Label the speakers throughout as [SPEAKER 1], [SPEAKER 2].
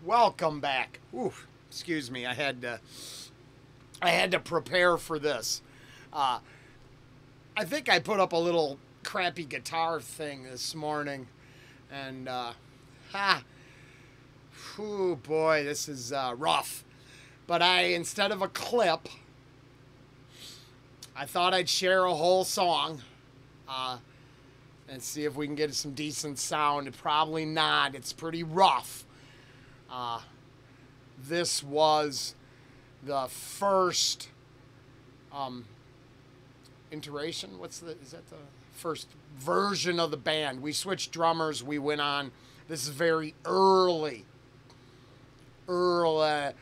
[SPEAKER 1] Welcome back. Oof, excuse me. I had to prepare for this. I think I put up a little crappy guitar thing this morning, and oh boy, this is rough. But instead of a clip, I thought I'd share a whole song and see if we can get some decent sound. Probably not. It's pretty rough. This was the first iteration. Is that the first version of the band? We switched drummers. We went on. This is very early. The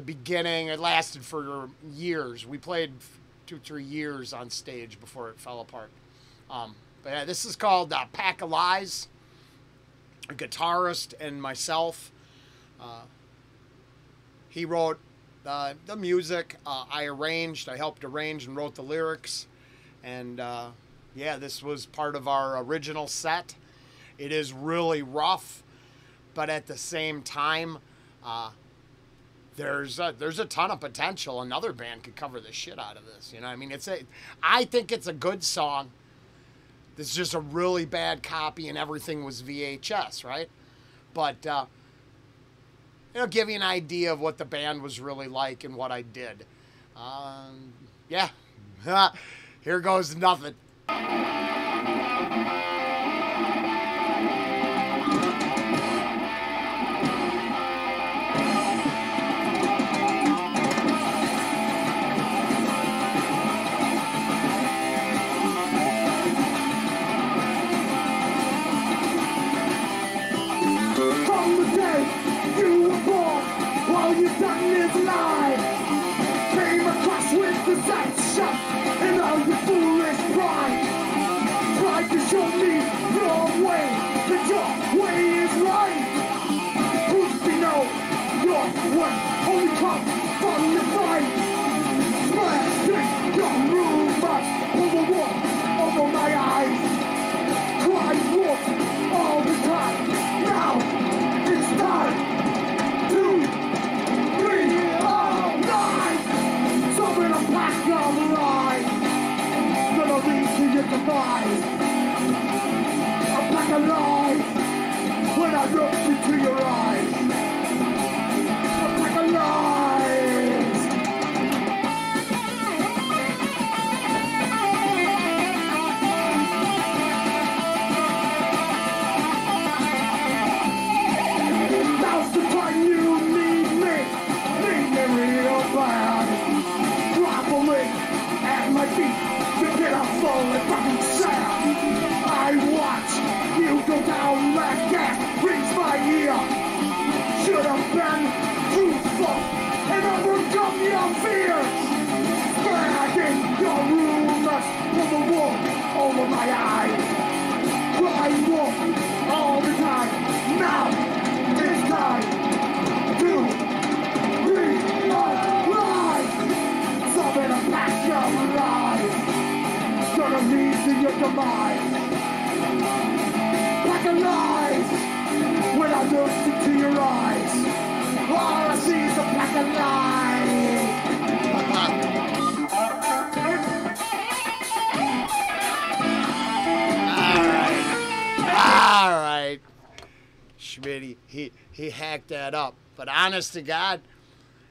[SPEAKER 1] beginning. It lasted for years. We played 2-3 years on stage before it fell apart. But yeah, this is called Pack of Lies. A guitarist and myself. He wrote the music. I helped arrange and wrote the lyrics. And yeah, this was part of our original set. It is really rough, but at the same time, there's a ton of potential. Another band could cover the shit out of this. You know what I mean? I think it's a good song. This is just a really bad copy, and everything was VHS, right? But give you an idea of what the band was really like and what I did. Yeah, here goes nothing.
[SPEAKER 2] And all your foolish pride tried to show me your way, that your way is right. Who's to know your way only comes from the fight? Blasting your rumors over war, over my eyes. Cry wolf all the time. Now it's time to realize. Something a pack of lies gonna lead to your demise. A pack of lies when I look into your eyes. A pack of lies. Now's the time you need me real bad. At my feet, to get a full and fucking sound. I watch you go down like gas, rings my ear. Should have been truthful and overcome your fears. Spreading your rumors from the wolf over my eyes. Crying wolf all the time. Now it's time to realize. Something a pack of lies gonna lead to your demise. Pack of lies when I look into your eyes. All I see is a pack of lies.
[SPEAKER 1] All right. Schmitty, he hacked that up. But honest to God,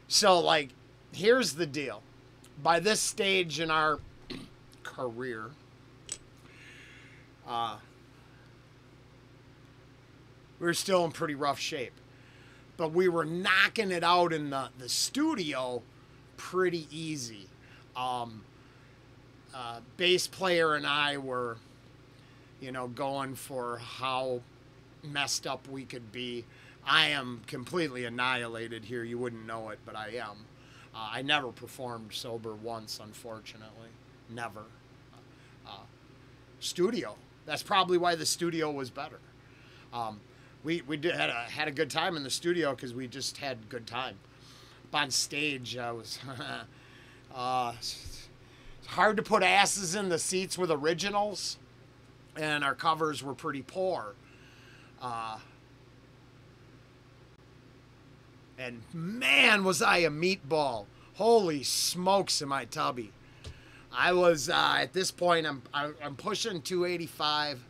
[SPEAKER 1] so like, here's the deal. By this stage in our career, we were still in pretty rough shape. But we were knocking it out in the studio pretty easy. Bass player and I were, going for how messed up we could be. I am completely annihilated here. You wouldn't know it, but I am. I never performed sober once, unfortunately. Never. Studio. That's probably why the studio was better. We had a good time in the studio because we just had good time. On stage, I was it's hard to put asses in the seats with originals, and our covers were pretty poor. And man, was I a meatball. Holy smokes, am I tubby. I was, at this point, I'm pushing 285,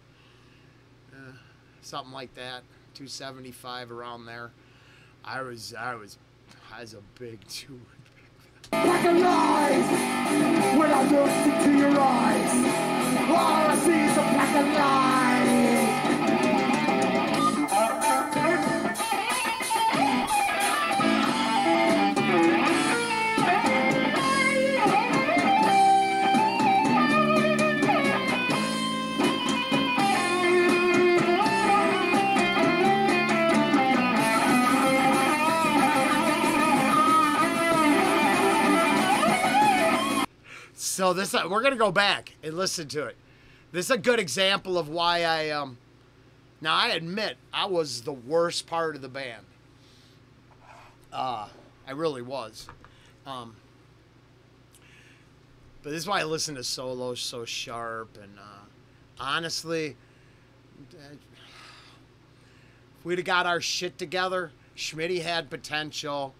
[SPEAKER 1] something like that, 275, around there. I was a big dude.
[SPEAKER 2] Like a lies, when I look into your eyes, all I see is a pack of lies.
[SPEAKER 1] So this, we're gonna go back and listen to it. This is a good example of why I now I admit I was the worst part of the band. I really was. But this is why I listen to solos so sharp, and honestly, if we'd have got our shit together, Schmitty had potential.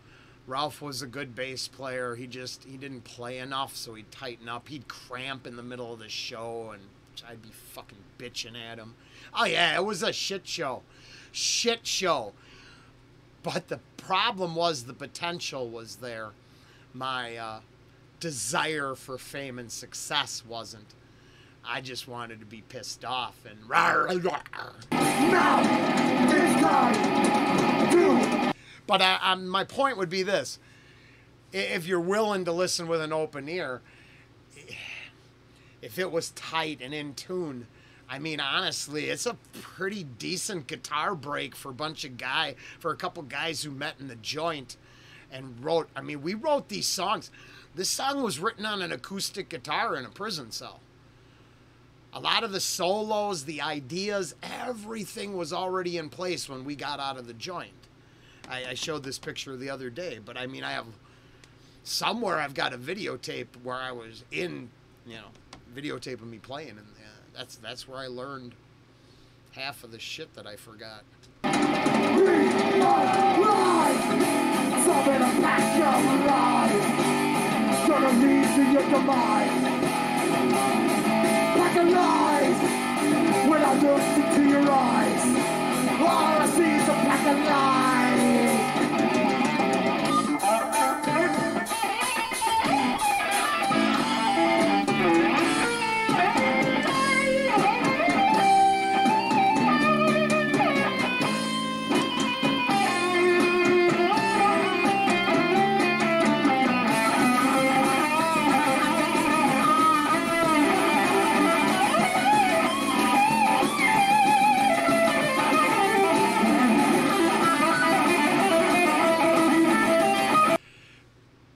[SPEAKER 1] Ralph was a good bass player. He didn't play enough, so he'd tighten up. He'd cramp in the middle of the show, and I'd be fucking bitching at him. Oh, yeah, it was a shit show. Shit show. But the problem was the potential was there. My desire for fame and success wasn't. I just wanted to be pissed off and rawr, rawr.
[SPEAKER 2] Now, it's time to...
[SPEAKER 1] But my point would be this. If you're willing to listen with an open ear, if it was tight and in tune, I mean, honestly, it's a pretty decent guitar break for a couple guys who met in the joint and wrote. I mean, we wrote these songs. This song was written on an acoustic guitar in a prison cell. A lot of the solos, the ideas, everything was already in place when we got out of the joint. I showed this picture the other day, but I mean, I've got a videotape where I was in, videotaping me playing, and that's where I learned half of the shit that I forgot.
[SPEAKER 2] When I look into your eyes, all I see is a pack of lies.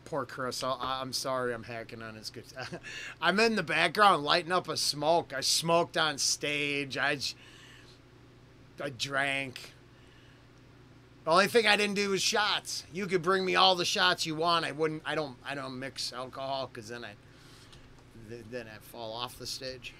[SPEAKER 1] Poor Chris. I'm sorry I'm hacking on his guitar. I'm in the background lighting up a smoke. I smoked on stage. I drank. The only thing I didn't do was shots. You could bring me all the shots you want. I don't mix alcohol, because then I'd fall off the stage.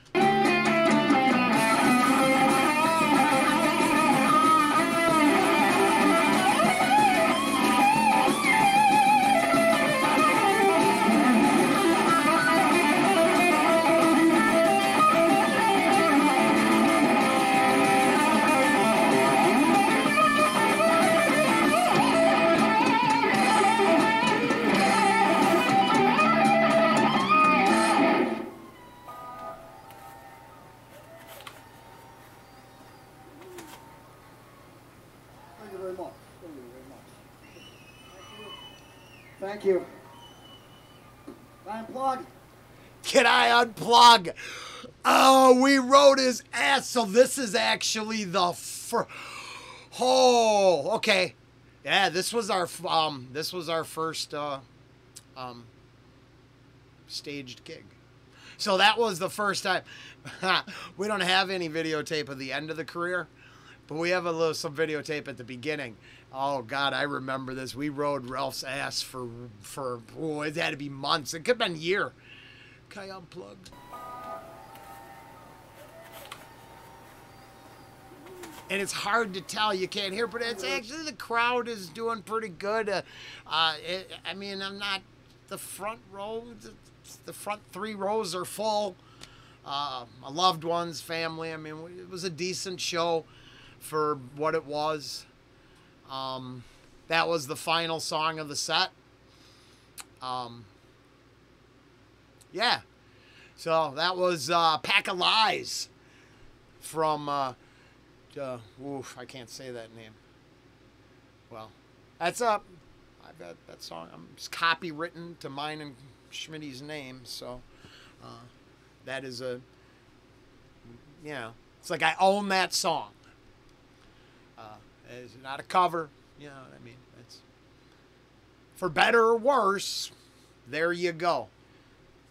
[SPEAKER 2] Thank you. Unplug.
[SPEAKER 1] Can I unplug? Oh, we wrote his ass. So this is actually the oh, okay. Yeah, this was our first staged gig. So that was the first time. We don't have any videotape of the end of the career, but we have some videotape at the beginning. Oh God, I remember this. We rode Ralph's ass for it had to be months. It could have been a year. Can I unplug? and it's hard to tell. You can't hear, but it's actually the crowd is doing pretty good. I mean, I'm not the front row. The front 3 rows are full. My loved ones, family. I mean, it was a decent show for what it was. That was the final song of the set. Yeah. So that was Pack of Lies from, I can't say that name. Well, that's up. I've got that song. It's copywritten to mine and Schmitty's name, so that is it's like I own that song. It's not a cover, you know what I mean? It's for better or worse. There you go.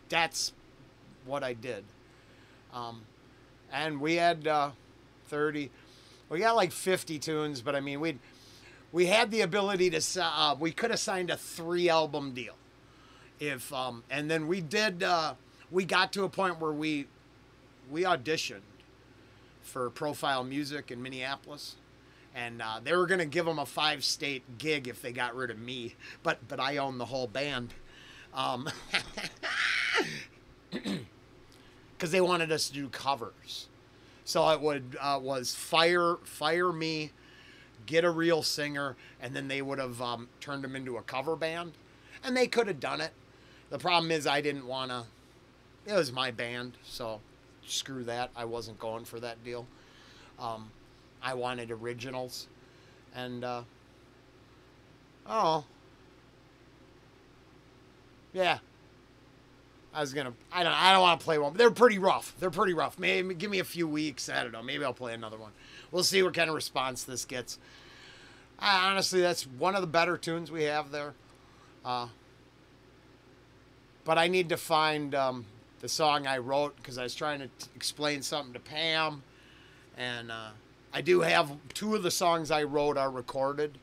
[SPEAKER 1] That's what I did. And we had 30. We got like 50 tunes, but I mean we had the ability to we could have signed a 3-album deal if and then we did we got to a point where we auditioned for Profile Music in Minneapolis, and they were going to give them a 5-state gig if they got rid of me, but I own the whole band, because they wanted us to do covers. So it was fire me, get a real singer, and then they would have turned them into a cover band, and they could have done it. The problem is I didn't want to. It was my band, so screw that. I wasn't going for that deal. I wanted originals, and yeah. I don't want to play one. They're pretty rough. Maybe give me a few weeks. I don't know. Maybe I'll play another one. We'll see what kind of response this gets. Honestly, that's one of the better tunes we have there. But I need to find the song I wrote, because I was trying to explain something to Pam. And I do have 2 of the songs I wrote are recorded.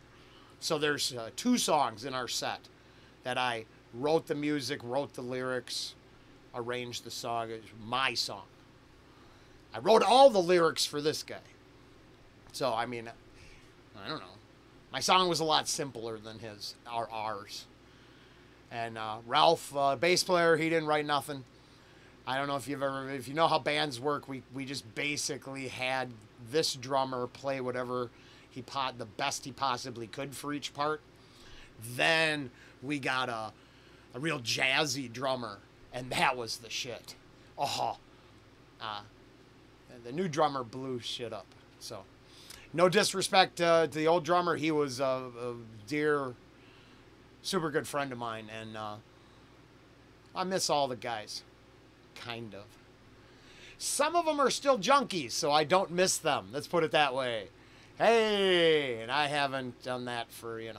[SPEAKER 1] So there's 2 songs in our set that I wrote the music, wrote the lyrics, arranged the song. It's my song. I wrote all the lyrics for this guy. So, I mean, I don't know. My song was a lot simpler than his, or ours. And Ralph, bass player, he didn't write nothing. I don't know if if you know how bands work, we just basically had this drummer play whatever the best he possibly could for each part. Then we got a real jazzy drummer, and that was the shit. The new drummer blew shit up. So, no disrespect to the old drummer. He was a dear, super good friend of mine, and I miss all the guys, kind of. Some of them are still junkies, so I don't miss them. Let's put it that way. Hey, and I haven't done that for, 18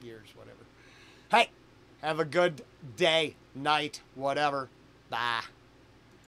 [SPEAKER 1] years, whatever. Hey, have a good day, night, whatever. Bye.